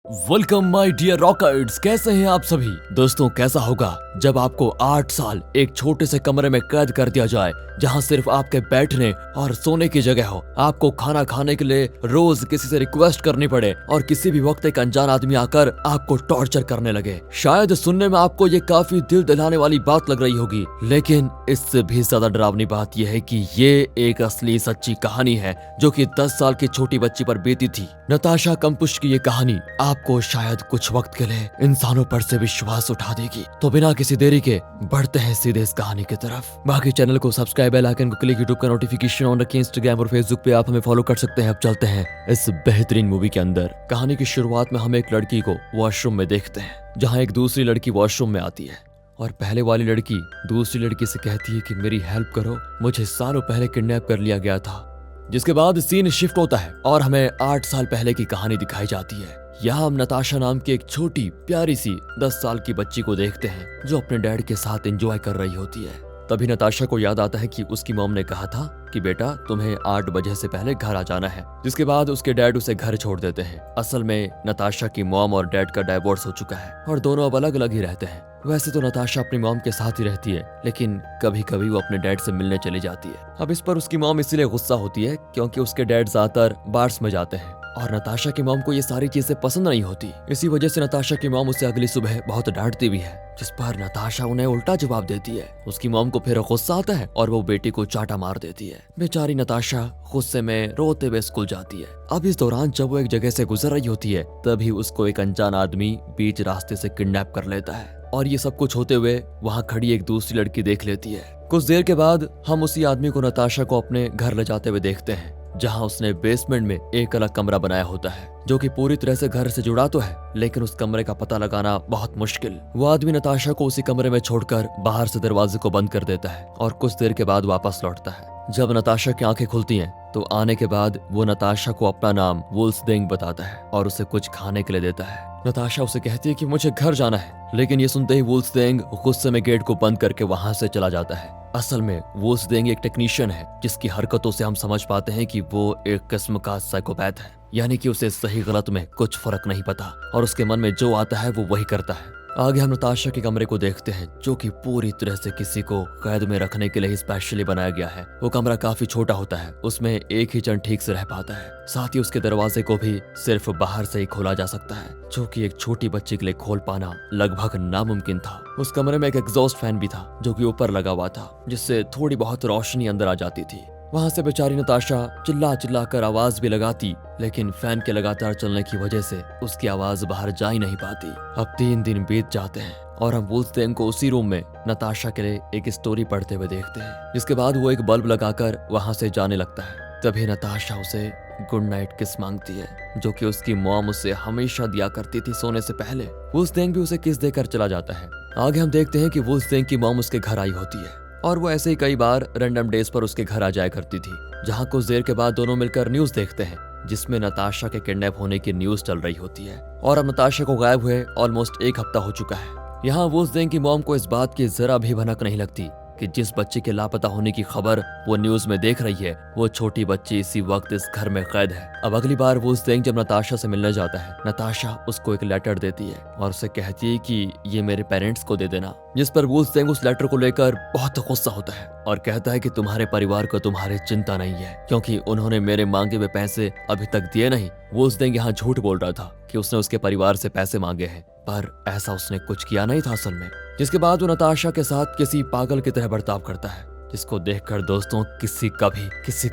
Welcome my dear rockers, कैसे हैं आप सभी दोस्तों। कैसा होगा जब आपको 8 साल एक छोटे से कमरे में कैद कर दिया जाए, जहां सिर्फ आपके बैठने और सोने की जगह हो, आपको खाना खाने के लिए रोज किसी से रिक्वेस्ट करनी पड़े और किसी भी वक्त एक अनजान आदमी आकर आपको टॉर्चर करने लगे। शायद सुनने में आपको ये काफी दिल दहलाने वाली बात लग रही होगी, लेकिन इससे भी ज्यादा डरावनी बात यह है कि ये एक असली सच्ची कहानी है जो कि 10 साल की छोटी बच्ची पर बीती थी। नताशा कम्पुश की ये कहानी आपको शायद कुछ वक्त के लिए इंसानों पर से विश्वास उठा देगी। तो बिना किसी देरी के बढ़ते हैं सीधे इस कहानी की तरफ। बाकी चैनल को सब्सक्राइब, बेल आइकन को क्लिक, यूट्यूब का नोटिफिकेशन ऑन रखें, इंस्टाग्राम और फेसबुक पे आप हमें फॉलो कर सकते हैं। अब चलते हैं इस बेहतरीन मूवी के अंदर। कहानी की शुरुआत में हम एक लड़की को वॉशरूम में देखते हैं, जहाँ एक दूसरी लड़की वॉशरूम में आती है और पहले वाली लड़की दूसरी लड़की से कहती है कि मेरी हेल्प करो, मुझे सालों पहले किडनैप कर लिया गया था। जिसके बाद सीन शिफ्ट होता है और हमें 8 साल पहले की कहानी दिखाई जाती है। यहाँ हम नताशा नाम की एक छोटी प्यारी सी 10 साल की बच्ची को देखते हैं जो अपने डैड के साथ एंजॉय कर रही होती है। तभी नताशा को याद आता है कि उसकी मॉम ने कहा था कि बेटा तुम्हें 8 बजे से पहले घर आ जाना है। जिसके बाद उसके डैड उसे घर छोड़ देते हैं। असल में नताशा की मॉम और डैड का डाइवोर्स हो चुका है और दोनों अब अलग अलग ही रहते हैं। वैसे तो नताशा अपनी मॉम के साथ ही रहती है, लेकिन कभी कभी वो अपने डैड से मिलने चली जाती है। अब इस पर उसकी मॉम इसीलिए गुस्सा होती है क्योंकि उसके डैड ज्यादातर बार्स में जाते हैं और नताशा की मॉम को ये सारी चीजें पसंद नहीं होती। इसी वजह से नताशा की मॉम उसे अगली सुबह बहुत डांटती भी है, जिस पर नताशा उन्हें उल्टा जवाब देती है। उसकी मॉम को फिर गुस्सा आता है और वो बेटी को चाटा मार देती है। बेचारी नताशा गुस्से में रोते हुए स्कूल जाती है। अब इस दौरान जब वो एक जगह से गुजर रही होती है, तभी उसको एक अनजान आदमी बीच रास्ते से किडनैप कर लेता है और ये सब कुछ होते हुए वहाँ खड़ी एक दूसरी लड़की देख लेती है। कुछ देर के बाद हम उसी आदमी को नताशा को अपने घर ले जाते हुए देखते हैं, जहां उसने बेसमेंट में एक अलग कमरा बनाया होता है जो कि पूरी तरह से घर से जुड़ा तो है, लेकिन उस कमरे का पता लगाना बहुत मुश्किल। वो आदमी नताशा को उसी कमरे में छोड़कर बाहर से दरवाजे को बंद कर देता है और कुछ देर के बाद वापस लौटता है। जब नताशा की आंखें खुलती हैं तो आने के बाद वो नताशा को अपना नाम वुल्सदेंग बताता है और उसे कुछ खाने के लिए देता है। नताशा उसे कहती है कि मुझे घर जाना है, लेकिन ये सुनते ही वुल्सदेंग गुस्से में गेट को बंद करके वहां से चला जाता है। असल में वुल्सदेंग एक टेक्नीशियन है जिसकी हरकतों से हम समझ पाते हैं कि वो एक किस्म का साइकोपैथ है, यानी कि उसे सही गलत में कुछ फर्क नहीं पता और उसके मन में जो आता है वो वही करता है। आगे हम नताशा के कमरे को देखते हैं जो कि पूरी तरह से किसी को कैद में रखने के लिए ही स्पेशली बनाया गया है। वो कमरा काफी छोटा होता है, उसमें एक ही जन ठीक से रह पाता है। साथ ही उसके दरवाजे को भी सिर्फ बाहर से ही खोला जा सकता है, जो कि एक छोटी बच्ची के लिए खोल पाना लगभग नामुमकिन था। उस कमरे में एक एग्जॉस्ट फैन भी था जो कि ऊपर लगा हुआ था, जिससे थोड़ी बहुत रोशनी अंदर आ जाती थी। वहां से बेचारी नताशा चिल्ला चिल्ला कर आवाज भी लगाती, लेकिन फैन के लगातार चलने की वजह से उसकी आवाज बाहर जा ही नहीं पाती। अब 3 दिन बीत जाते हैं और हम वुल्सदेंग को उसी रूम में नताशा के लिए एक स्टोरी पढ़ते हुए देखते हैं, जिसके बाद वो एक बल्ब लगाकर वहां से जाने लगता है। तभी नताशा उसे गुड नाइट किस मांगती है, जो कि उसकी मॉम उसे हमेशा दिया करती थी सोने से पहले। वुल्सदेंग भी उसे किस देकर चला जाता है। आगे हम देखते हैं कि वुल्सदेंग की मॉम उसके घर आई होती है और वो ऐसे ही कई बार रैंडम डेज पर उसके घर आ जाया करती थी, जहां कुछ देर के बाद दोनों मिलकर न्यूज देखते हैं जिसमें नताशा के किडनैप होने की न्यूज चल रही होती है। और अब नताशा को गायब हुए ऑलमोस्ट 1 हफ्ता हो चुका है। यहाँ वुल्सदेंग की मॉम को इस बात की जरा भी भनक नहीं लगती कि जिस बच्चे के लापता होने की खबर वो न्यूज में देख रही है, वो छोटी बच्ची इसी वक्त इस घर में कैद है। अब अगली बार वुल्सदेंग जब नताशा से मिलने जाता है, नताशा उसको एक लेटर देती है और उसे कहती है कि ये मेरे पेरेंट्स को दे देना, जिस पर वुल्सदेंग उस लेटर को लेकर बहुत गुस्सा होता है और कहता है कि तुम्हारे परिवार को तुम्हारी चिंता नहीं है क्योंकि उन्होंने मेरे मांगे हुए पैसे अभी तक दिए नहीं। वुल्सदेंग यहाँ झूठ बोल रहा था कि उसने उसके परिवार से पैसे मांगे हैं, पर ऐसा उसने कुछ किया नहीं था असल में। जिसके बाद वो नताशा के साथ किसी पागल की तरह बर्ताव करता है, जिसको देखकर दोस्तों किसी का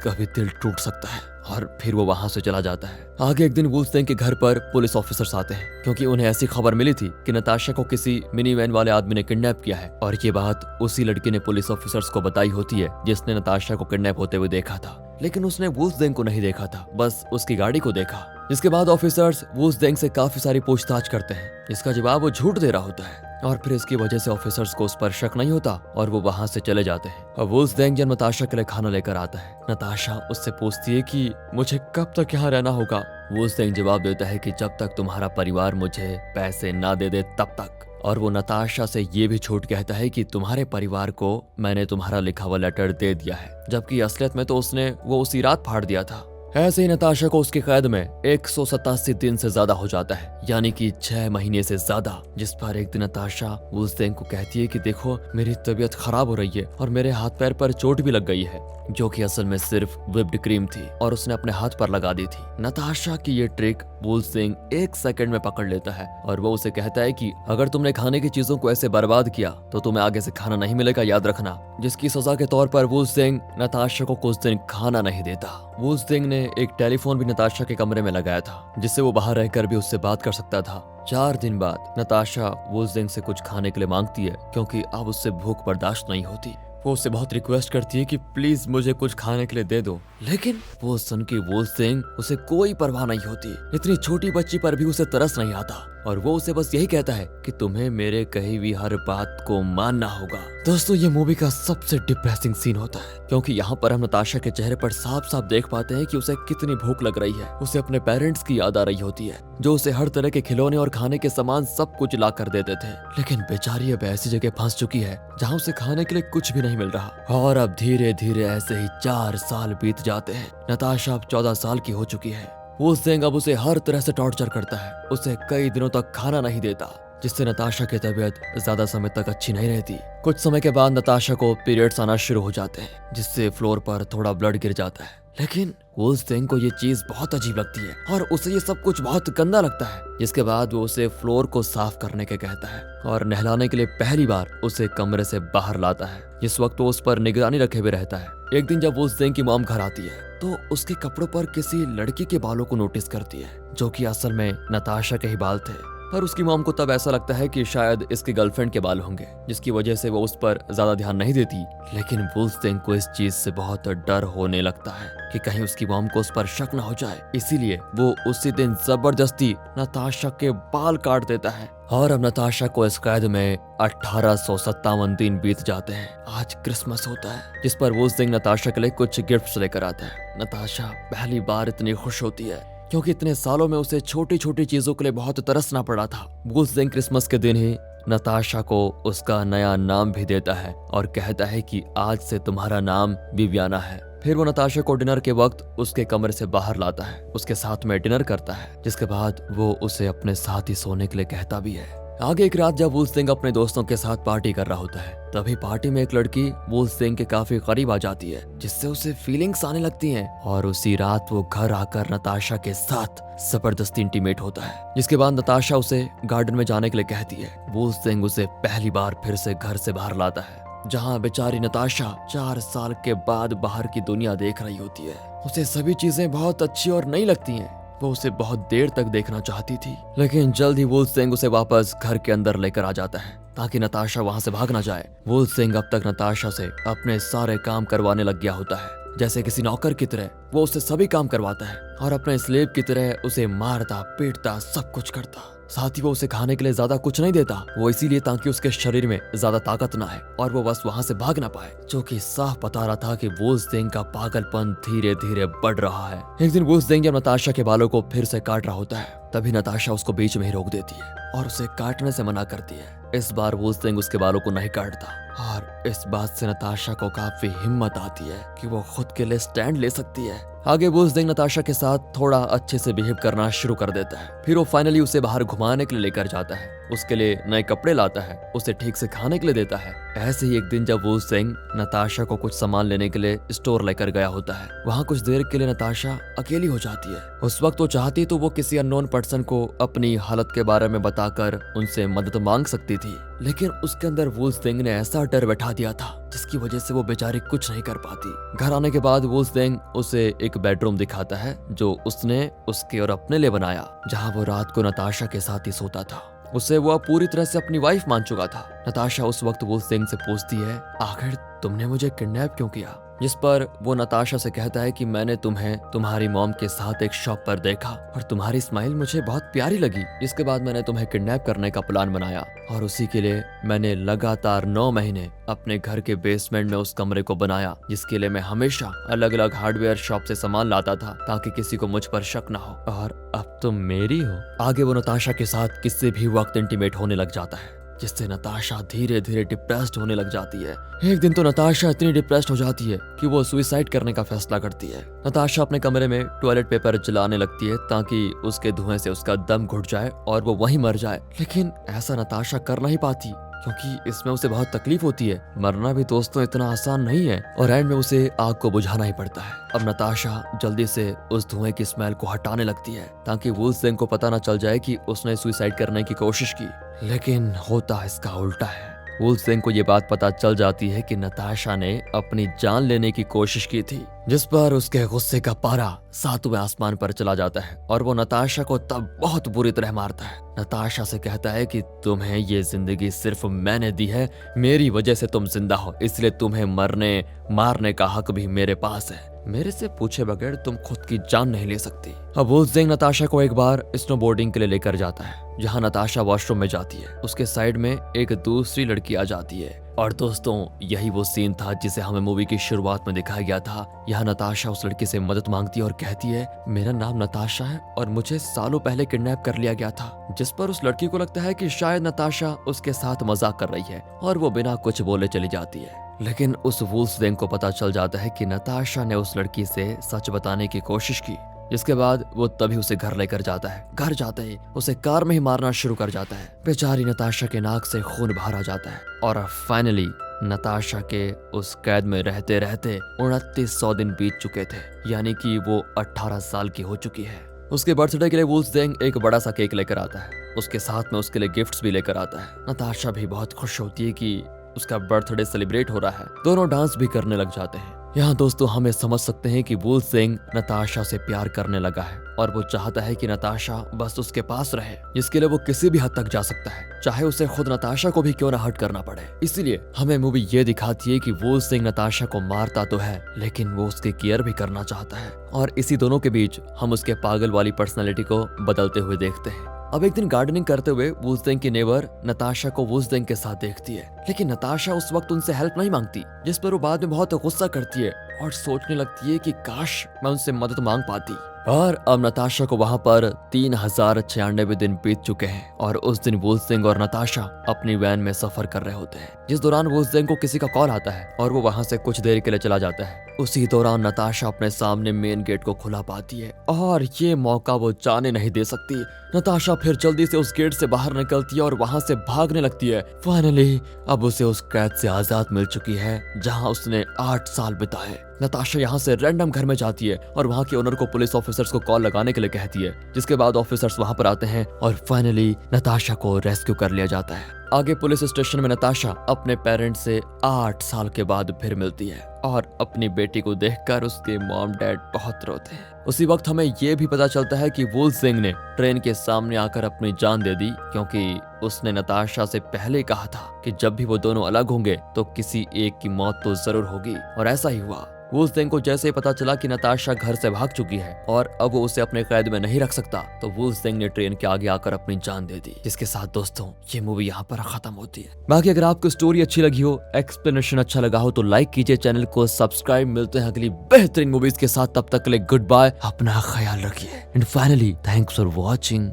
भी दिल टूट सकता है और फिर वो वहां से चला जाता है। आगे एक दिन वुल्सदेंग के घर पर पुलिस ऑफिसर्स आते हैं क्योंकि उन्हें ऐसी खबर मिली थी कि नताशा को किसी मिनी वैन वाले आदमी ने किडनैप किया है और ये बात उसी लड़की ने पुलिस ऑफिसर्स को बताई होती है जिसने नताशा को किडनैप होते हुए देखा था, लेकिन उसने वुल्सदेंग को नहीं देखा था, बस उसकी गाड़ी को देखा। इसके बाद ऑफिसर्स वुल्सदेंग से काफी सारी पूछताछ करते हैं, इसका जवाब वो झूठ दे रहा होता है और फिर इसकी वजह से ऑफिसर्स को उस पर शक नहीं होता और वो वहां से चले जाते हैं। और वुल्सदेंग जब नताशा के लिए खाना लेकर आता है, नताशा उससे पूछती है कि मुझे कब तक यहाँ रहना होगा। वुल्सदेंग जवाब देता है कि जब तक तुम्हारा परिवार मुझे पैसे ना दे दे तब तक। और वो नताशा से ये भी झूठ कहता है कि तुम्हारे परिवार को मैंने तुम्हारा लिखा हुआ लेटर दे दिया है, जबकि असलियत में तो उसने वो उसी रात फाड़ दिया था। ऐसे ही नताशा को उसकी कैद में 187 दिन से ज्यादा हो जाता है, यानी कि 6 महीने से ज्यादा। जिस पर एक दिन नताशा वुल्फगैंग को कहती है कि देखो मेरी तबीयत खराब हो रही है और मेरे हाथ पैर पर चोट भी लग गई है, जो कि असल में सिर्फ व्हिप्ड क्रीम थी और उसने अपने हाथ पर लगा दी थी। नताशा की ये ट्रिक वुल्फगैंग 1 सेकंड में पकड़ लेता है और वो उसे कहता है कि अगर तुमने खाने की चीजों को ऐसे बर्बाद किया तो तुम्हें आगे से खाना नहीं मिलेगा, याद रखना। जिसकी सजा के तौर पर वुल्फगैंग नताशा को कुछ दिन खाना नहीं देता। वुल्फगैंग ने एक टेलीफोन भी नताशा के कमरे में लगाया था, जिससे वो बाहर रहकर भी उससे बात कर सकता था। 4 दिन बाद नताशा वुल्फगैंग से कुछ खाने के लिए मांगती है, क्योंकि अब उससे भूख बर्दाश्त नहीं होती। वो उससे बहुत रिक्वेस्ट करती है कि प्लीज मुझे कुछ खाने के लिए दे दो, लेकिन वो सुन के वुल्फगैंग उसे कोई परवाह नहीं होती। इतनी छोटी बच्ची पर भी उसे तरस नहीं आता और वो उसे बस यही कहता है कि तुम्हें मेरे कही हुई हर बात को मानना होगा। दोस्तों, ये मूवी का सबसे डिप्रेसिंग सीन होता है, क्योंकि यहाँ पर हम नताशा के चेहरे पर साफ साफ देख पाते हैं कि उसे कितनी भूख लग रही है। उसे अपने पेरेंट्स की याद आ रही होती है, जो उसे हर तरह के खिलौने और खाने के सामान सब कुछ ला कर देते थे। लेकिन बेचारी अब ऐसी जगह फंस चुकी है जहाँ उसे खाने के लिए कुछ भी नहीं मिल रहा। और अब धीरे धीरे ऐसे ही 4 साल बीत जाते हैं। नताशा अब 14 साल की हो चुकी है। वुल्फगैंग अब उसे हर तरह से टॉर्चर करता है, उसे कई दिनों तक खाना नहीं देता, जिससे नताशा की तबीयत ज्यादा समय तक अच्छी नहीं रहती। कुछ समय के बाद नताशा को पीरियड्स आना शुरू हो जाते हैं, जिससे फ्लोर पर थोड़ा ब्लड गिर जाता है। लेकिन वुल्फगैंग को ये चीज बहुत अजीब लगती है और उसे ये सब कुछ बहुत गंदा लगता है। जिसके बाद वो उसे फ्लोर को साफ करने के कहता है और नहलाने के लिए पहली बार उसे कमरे से बाहर लाता है। इस वक्त वो उस पर निगरानी रखे हुए रहता है। एक दिन जब वुल्फगैंग की मॉम घर आती है तो उसके कपड़ों पर किसी लड़की के बालों को नोटिस करती है, जो कि असल में नताशा के ही बाल थे। पर उसकी मॉम को तब ऐसा लगता है कि शायद इसकी गर्लफ्रेंड के बाल होंगे, जिसकी वजह से वो उस पर ज्यादा ध्यान नहीं देती। लेकिन वुल्फगैंग को इस चीज से बहुत डर होने लगता है कि कहीं उसकी मॉम को उस पर शक न हो जाए, इसीलिए वो उसी दिन जबरदस्ती नताशा के बाल काट देता है। और अब नताशा को इस कैद में 1857 दिन बीत जाते हैं। आज क्रिसमस होता है, जिस पर वुल्फगैंग नताशा के लिए कुछ गिफ्ट्स लेकर आता है। नताशा पहली बार इतनी खुश होती है, क्योंकि इतने सालों में उसे छोटी छोटी चीजों के लिए बहुत तरसना पड़ा था। वुल्फगैंग क्रिसमस के दिन ही नताशा को उसका नया नाम भी देता है और कहता है कि आज से तुम्हारा नाम विवियाना है। फिर वो नताशा को डिनर के वक्त उसके कमरे से बाहर लाता है, उसके साथ में डिनर करता है, जिसके बाद वो उसे अपने साथ ही सोने के लिए कहता भी है। आगे एक रात जब वुल्फगैंग अपने दोस्तों के साथ पार्टी कर रहा होता है, तभी पार्टी में एक लड़की वुल्फगैंग के काफी करीब आ जाती है, जिससे उसे फीलिंग्स आने लगती हैं। और उसी रात वो घर आकर नताशा के साथ जबरदस्ती इंटीमेट होता है, जिसके बाद नताशा उसे गार्डन में जाने के लिए कहती है। वुल्फगैंग उसे पहली बार फिर से घर से बाहर लाता है, जहाँ बेचारी नताशा 4 साल के बाद बाहर की दुनिया देख रही होती है। उसे सभी चीजें बहुत अच्छी और नई लगती हैं। वो उसे बहुत देर तक देखना चाहती थी, लेकिन जल्द ही वुल्फगैंग उसे वापस घर के अंदर लेकर आ जाता है, ताकि नताशा वहां से भाग ना जाए। वुल्फगैंग अब तक नताशा से अपने सारे काम करवाने लग गया होता है, जैसे किसी नौकर की तरह वो उससे सभी काम करवाता है और अपने स्लेव की तरह उसे मारता पीटता सब कुछ करता। साथ ही वो उसे खाने के लिए ज्यादा कुछ नहीं देता, वो इसीलिए ताकि उसके शरीर में ज्यादा ताकत ना है और वो बस वहां से भाग ना पाए, जो कि साफ बता रहा था कि वुल्फगैंग का पागलपन धीरे धीरे बढ़ रहा है। एक दिन वुल्फगैंग जब नताशा के बालों को फिर से काट रहा होता है, तभी नताशा उसको बीच में ही रोक देती है और उसे काटने से मना करती है। इस बार वुल्फगैंग उसके बालों को नहीं काटता और इस बात से नताशा को काफी हिम्मत आती है कि वो खुद के लिए स्टैंड ले सकती है। आगे वुल्फगैंग नताशा के साथ थोड़ा अच्छे से बिहेव करना शुरू कर देता है। फिर वो फाइनली उसे बाहर घुमाने के लिए लेकर जाता है, उसके लिए नए कपड़े लाता है, उसे ठीक से खाने के लिए देता है। ऐसे ही एक दिन जब वुल्फगैंग नताशा को कुछ सामान लेने के लिए स्टोर लेकर गया होता है, वहाँ कुछ देर के लिए नताशा अकेली हो जाती है। उस वक्त वो चाहती तो वो किसी अननोन पर्सन को अपनी हालत के बारे में बताकर उनसे मदद मांग सकती थी, लेकिन उसके अंदर वुल्फगैंग ने ऐसा डर बैठा दिया था जिसकी वजह से वो बेचारी कुछ नहीं कर पाती। घर आने के बाद वुल्फगैंग उसे एक बेडरूम दिखाता है जो उसने उसके और अपने लिए बनाया, जहाँ वो रात को नताशा के साथ ही सोता था। उसे वो पूरी तरह से अपनी वाइफ मान चुका था। नताशा उस वक्त वुल्फगैंग से पूछती है, आखिर तुमने मुझे किडनैप क्यों किया? जिस पर वो नताशा से कहता है कि मैंने तुम्हें तुम्हारी मॉम के साथ एक शॉप पर देखा और तुम्हारी स्माइल मुझे बहुत प्यारी लगी। इसके बाद मैंने तुम्हें किडनैप करने का प्लान बनाया और उसी के लिए मैंने लगातार 9 महीने अपने घर के बेसमेंट में उस कमरे को बनाया, जिसके लिए मैं हमेशा अलग अलग हार्डवेयर शॉप से सामान लाता था ताकि किसी को मुझ पर शक ना हो। और अब तुम मेरी हो। आगे वो नताशा के साथ किससे भी वक्त इंटीमेट होने लग जाता है, जिससे नताशा धीरे धीरे डिप्रेस्ड होने लग जाती है। एक दिन तो नताशा इतनी डिप्रेस्ड हो जाती है कि वो सुसाइड करने का फैसला करती है। नताशा अपने कमरे में टॉयलेट पेपर जलाने लगती है ताकि उसके धुएं से उसका दम घुट जाए और वो वहीं मर जाए, लेकिन ऐसा नताशा कर नहीं पाती क्योंकि इसमें उसे बहुत तकलीफ होती है। मरना भी दोस्तों इतना आसान नहीं है और एंड में उसे आग को बुझाना ही पड़ता है। अब नताशा जल्दी से उस धुएं की स्मेल को हटाने लगती है ताकि वुल्फगैंग को पता न चल जाए कि उसने सुसाइड करने की कोशिश की, लेकिन होता इसका उल्टा है। वुल्फगैंग को ये बात पता चल जाती है कि नताशा ने अपनी जान लेने की कोशिश की थी, जिस पर उसके गुस्से का पारा 7वें आसमान पर चला जाता है और वो नताशा को तब बहुत बुरी तरह मारता है। नताशा से कहता है कि तुम्हें ये जिंदगी सिर्फ मैंने दी है, मेरी वजह से तुम जिंदा हो, इसलिए तुम्हें मरने मारने का हक भी मेरे पास है। मेरे से पूछे बगैर तुम खुद की जान नहीं ले सकती। अब वुल्फगैंग नताशा को एक बार स्नोबोर्डिंग के लिए लेकर जाता है, जहां नताशा वॉशरूम में जाती है। उसके साइड में एक दूसरी लड़की आ जाती है और दोस्तों यही वो सीन था जिसे हमें मूवी की शुरुआत में दिखाया गया था। यहाँ नताशा उस लड़की से मदद मांगती है और कहती है मेरा नाम नताशा है और मुझे सालों पहले किडनैप कर लिया गया था, जिस पर उस लड़की को लगता है कि शायद नताशा उसके साथ मजाक कर रही है और वो बिना कुछ बोले चली जाती है। लेकिन उस वुल्फगैंग को पता चल जाता है कि नताशा ने उस लड़की से सच बताने की कोशिश की, जिसके बाद वो तभी उसे घर लेकर जाता है। घर जाते ही उसे कार में ही मारना शुरू कर जाता है। बेचारी नताशा के नाक से खून बाहर आ जाता है और फाइनली नताशा के उस कैद में रहते रहते 2900 दिन बीत चुके थे, यानी कि वो 18 साल की हो चुकी है। उसके बर्थडे के लिए वुल्फगैंग एक बड़ा सा केक लेकर आता है, उसके साथ में उसके लिए गिफ्ट्स भी लेकर आता है। नताशा भी बहुत खुश होती है कि उसका बर्थडे सेलिब्रेट हो रहा है। दोनों डांस भी करने लग जाते हैं। यहाँ दोस्तों हमें समझ सकते हैं कि वुल्फगैंग नताशा से प्यार करने लगा है और वो चाहता है कि नताशा बस उसके पास रहे, जिसके लिए वो किसी भी हद तक जा सकता है, चाहे उसे खुद नताशा को भी क्यों ना हर्ट करना पड़े। इसीलिए हमें मूवी ये दिखाती है कि वुल्फगैंग नताशा को मारता तो है लेकिन वो उसकी केयर भी करना चाहता है, और इसी दोनों के बीच हम उसके पागल वाली पर्सनैलिटी को बदलते हुए देखते हैं। अब एक दिन गार्डनिंग करते हुए वुल्फगैंग की नेबर नताशा को वुल्फगैंग के साथ देखती है, लेकिन नताशा उस वक्त उनसे हेल्प नहीं मांगती, जिस पर वो बाद में बहुत गुस्सा करती है और सोचने लगती है कि काश मैं उनसे मदद मांग पाती। और अब नताशा को वहां पर 3096 दिन बीत चुके हैं और उस दिन वुल्फगैंग और नताशा अपनी वैन में सफर कर रहे होते हैं, जिस दौरान वुल्फगैंग को किसी का कॉल आता है और वो वहां से कुछ देर के लिए चला जाता है। उसी दौरान नताशा अपने सामने मेन गेट को खुला पाती है और ये मौका वो जाने नहीं दे सकती। नताशा फिर जल्दी से उस गेट से बाहर निकलती है और वहां से भागने लगती है। फाइनली अब उसे उस कैद से आजाद मिल चुकी है जहां उसने 8 साल बिताए। नताशा यहाँ से रैंडम घर में जाती है और वहाँ के ओनर को पुलिस ऑफिसर्स को कॉल लगाने के लिए कहती है, जिसके बाद ऑफिसर्स वहाँ पर आते हैं और फाइनली नताशा को रेस्क्यू कर लिया जाता है। आगे पुलिस स्टेशन में नताशा अपने पेरेंट्स से 8 साल के बाद फिर मिलती है और अपनी बेटी को देखकर उसके मॉम डैड बहुत रोते हैं। उसी वक्त हमें ये भी पता चलता है कि वुल्फगैंग ने ट्रेन के सामने आकर अपनी जान दे दी, क्योंकि उसने नताशा से पहले कहा था कि जब भी वो दोनों अलग होंगे तो किसी एक की मौत तो जरूर होगी, और ऐसा ही हुआ। वुल्फगैंग को जैसे ही पता चला कि नताशा घर से भाग चुकी है और अब वो उसे अपने कैद में नहीं रख सकता, तो वुल्फगैंग ने ट्रेन के आगे आकर अपनी जान दे दी, जिसके साथ दोस्तों ये मूवी यहाँ पर खत्म होती है। बाकी अगर आपको स्टोरी अच्छी लगी हो, एक्सप्लेनेशन अच्छा लगा हो तो लाइक कीजिए, चैनल को सब्सक्राइब। मिलते हैं अगली बेहतरीन मूवीज के साथ, तब तक के लिए गुड बाय, अपना ख्याल रखिए and finally thanks for watching.